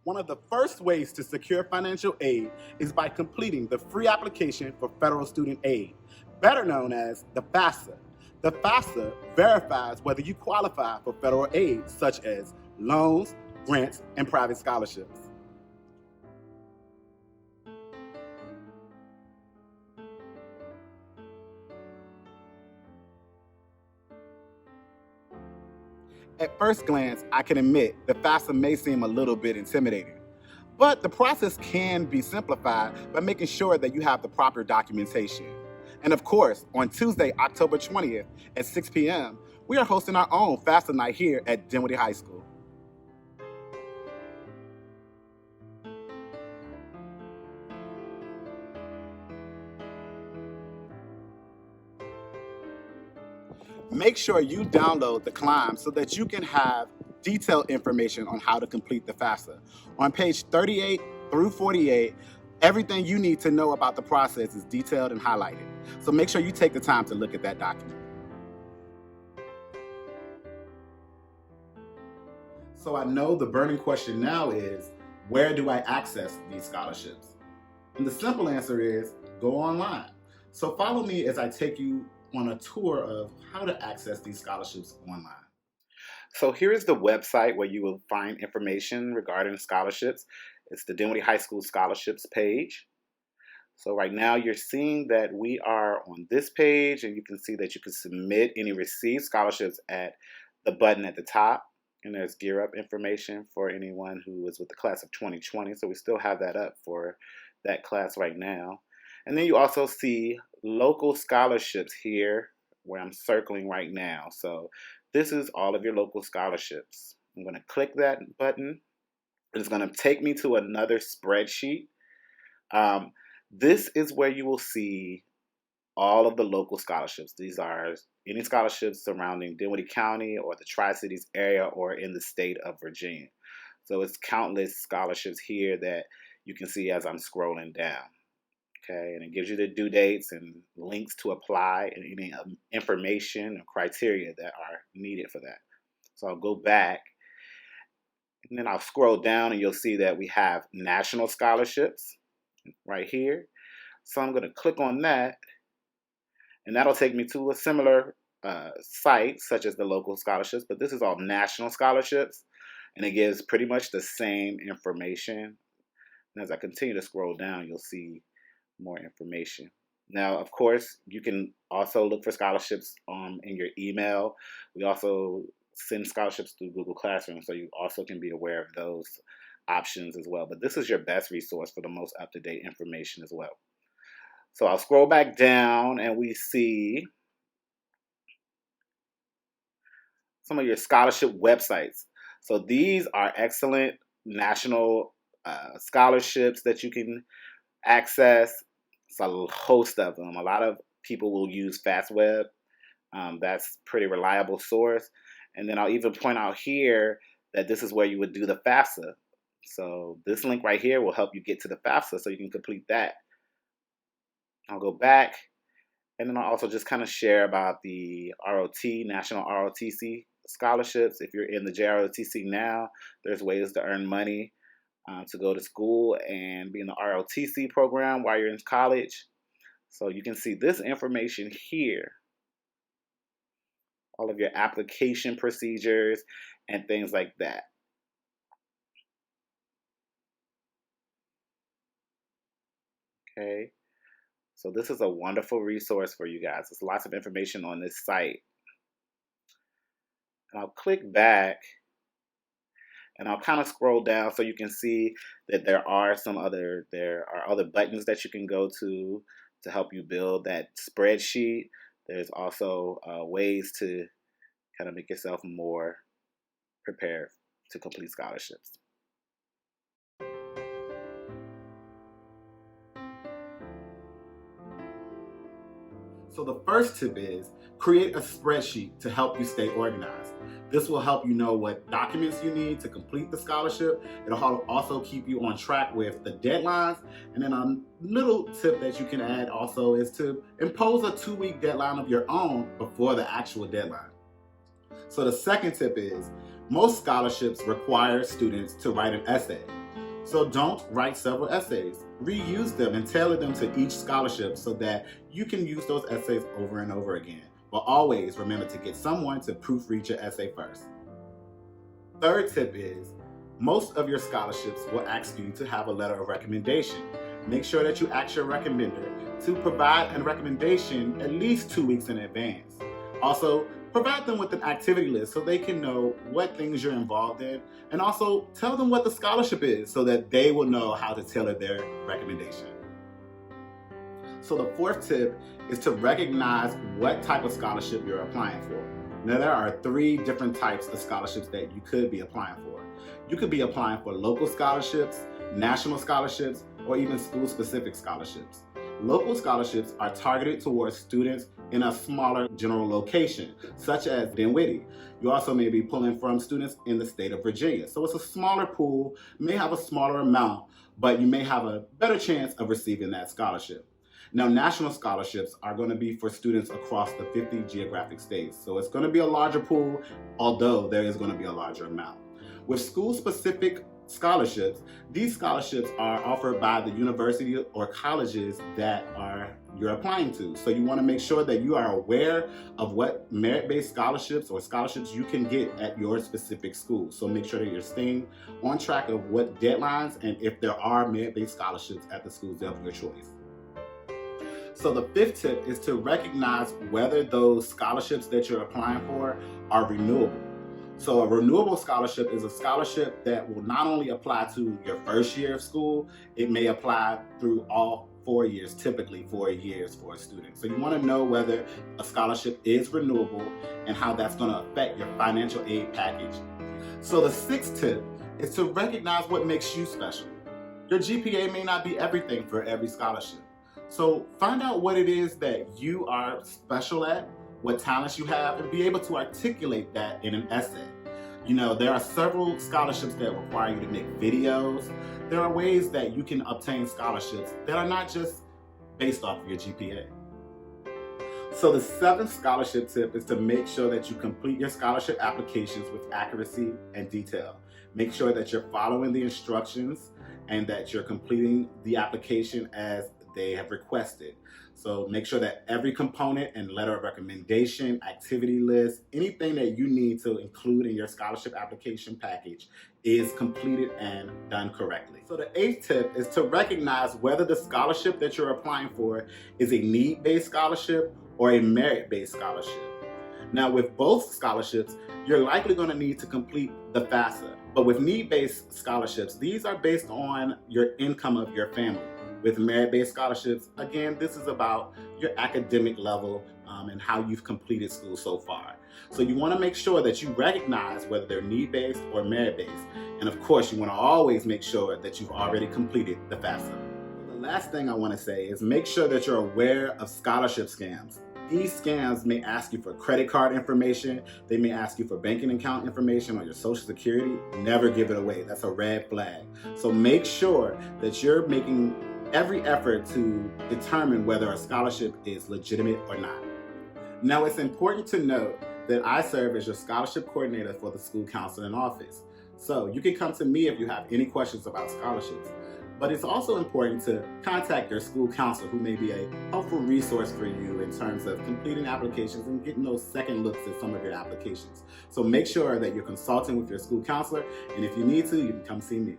One of the first ways to secure financial aid is by completing the free application for federal student aid, better known as the FAFSA. The FAFSA verifies whether you qualify for federal aid, such as loans, grants, and private scholarships. At first glance, I can admit the FAFSA may seem a little bit intimidating, but the process can be simplified by making sure that you have the proper documentation. And of course, on Tuesday, October 20th at 6 p.m., we are hosting our own FAFSA night here at Dinwiddie High School. Make sure you download the climb so that you can have detailed information on how to complete the FAFSA. On page 38 through 48, everything you need to know about the process is detailed and highlighted. So make sure you take the time to look at that document. So I know the burning question now is, where do I access these scholarships? And the simple answer is, go online. So follow me as I take you on a tour of how to access these scholarships online. So here is the website where you will find information regarding scholarships. It's the Dinwiddie High School scholarships page. So right now you're seeing that we are on this page, and you can see that you can submit any received scholarships at the button at the top. And there's gear up information for anyone who is with the class of 2020. So we still have that up for that class right now. And then you also see local scholarships here where I'm circling right now. So this is all of your local scholarships. I'm going to click that button. It's going to take me to another spreadsheet. This is where you will see all of the local scholarships. These are any scholarships surrounding Dinwiddie County or the Tri-Cities area or in the state of Virginia. So it's countless scholarships here that you can see as I'm scrolling down. Okay, and it gives you the due dates and links to apply and any information or criteria that are needed for that. So I'll go back and then I'll scroll down and you'll see that we have national scholarships right here. So I'm going to click on that and that'll take me to a similar site such as the local scholarships, but this is all national scholarships and it gives pretty much the same information. And as I continue to scroll down, you'll see more information. Now, of course, you can also look for scholarships in your email. We also send scholarships through Google Classroom, so you also can be aware of those options as well. But this is your best resource for the most up-to-date information as well. So I'll scroll back down and we see some of your scholarship websites. So these are excellent national scholarships that you can access. It's a host of them. A lot of people will use FastWeb. That's a pretty reliable source. And then I'll even point out here that this is where you would do the FAFSA. So this link right here will help you get to the FAFSA so you can complete that. I'll go back and then I'll also just kind of share about the ROT, National ROTC scholarships. If you're in the JROTC now, there's ways to earn money to go to school and be in the ROTC program while you're in college. So you can see this information here, all of your application procedures and things like that. Okay, so this is a wonderful resource for you guys. There's lots of information on this site. And I'll click back and I'll kind of scroll down so you can see that there are other buttons that you can go to help you build that spreadsheet. There's also ways to kind of make yourself more prepared to complete scholarships. So the first tip is create a spreadsheet to help you stay organized. This will help you know what documents you need to complete the scholarship. It'll also keep you on track with the deadlines. And then a little tip that you can add also is to impose a 2-week deadline of your own before the actual deadline. So the second tip is most scholarships require students to write an essay. So don't write several essays. Reuse them and tailor them to each scholarship so that you can use those essays over and over again. But always remember to get someone to proofread your essay first. Third tip is, most of your scholarships will ask you to have a letter of recommendation. Make sure that you ask your recommender to provide a recommendation at least 2 weeks in advance. Also, provide them with an activity list so they can know what things you're involved in, and also tell them what the scholarship is so that they will know how to tailor their recommendation. So the fourth tip is to recognize what type of scholarship you're applying for. Now, there are 3 different types of scholarships that you could be applying for. You could be applying for local scholarships, national scholarships, or even school-specific scholarships. Local scholarships are targeted towards students in a smaller general location, such as Dinwiddie. You also may be pulling from students in the state of Virginia. So it's a smaller pool, may have a smaller amount, but you may have a better chance of receiving that scholarship. Now, national scholarships are going to be for students across the 50 geographic states. So it's going to be a larger pool, although there is going to be a larger amount. With school-specific scholarships, these scholarships are offered by the university or colleges that you're applying to. So you want to make sure that you are aware of what merit-based scholarships or scholarships you can get at your specific school. So make sure that you're staying on track of what deadlines and if there are merit-based scholarships at the schools of your choice. So the 5th tip is to recognize whether those scholarships that you're applying for are renewable. So a renewable scholarship is a scholarship that will not only apply to your first year of school, it may apply through all 4 years, typically 4 years for a student. So you want to know whether a scholarship is renewable and how that's going to affect your financial aid package. So the 6th tip is to recognize what makes you special. Your GPA may not be everything for every scholarship. So find out what it is that you are special at, what talents you have, and be able to articulate that in an essay. You know, there are several scholarships that require you to make videos. There are ways that you can obtain scholarships that are not just based off of your GPA. So the 7th scholarship tip is to make sure that you complete your scholarship applications with accuracy and detail. Make sure that you're following the instructions and that you're completing the application as they have requested. So make sure that every component and letter of recommendation, activity list, anything that you need to include in your scholarship application package is completed and done correctly. So the 8th tip is to recognize whether the scholarship that you're applying for is a need-based scholarship or a merit-based scholarship. Now, with both scholarships, you're likely going to need to complete the FAFSA. But with need-based scholarships, these are based on your income of your family. With merit-based scholarships, again, this is about your academic level and how you've completed school so far. So you want to make sure that you recognize whether they're need-based or merit-based. And of course, you want to always make sure that you've already completed the FAFSA. The last thing I want to say is make sure that you're aware of scholarship scams. These scams may ask you for credit card information. They may ask you for banking account information or your social security. Never give it away. That's a red flag. So make sure that you're making every effort to determine whether a scholarship is legitimate or not. Now, it's important to note that I serve as your scholarship coordinator for the school counseling office. So you can come to me if you have any questions about scholarships. But it's also important to contact your school counselor, who may be a helpful resource for you in terms of completing applications and getting those second looks at some of your applications. So make sure that you're consulting with your school counselor, and if you need to, you can come see me.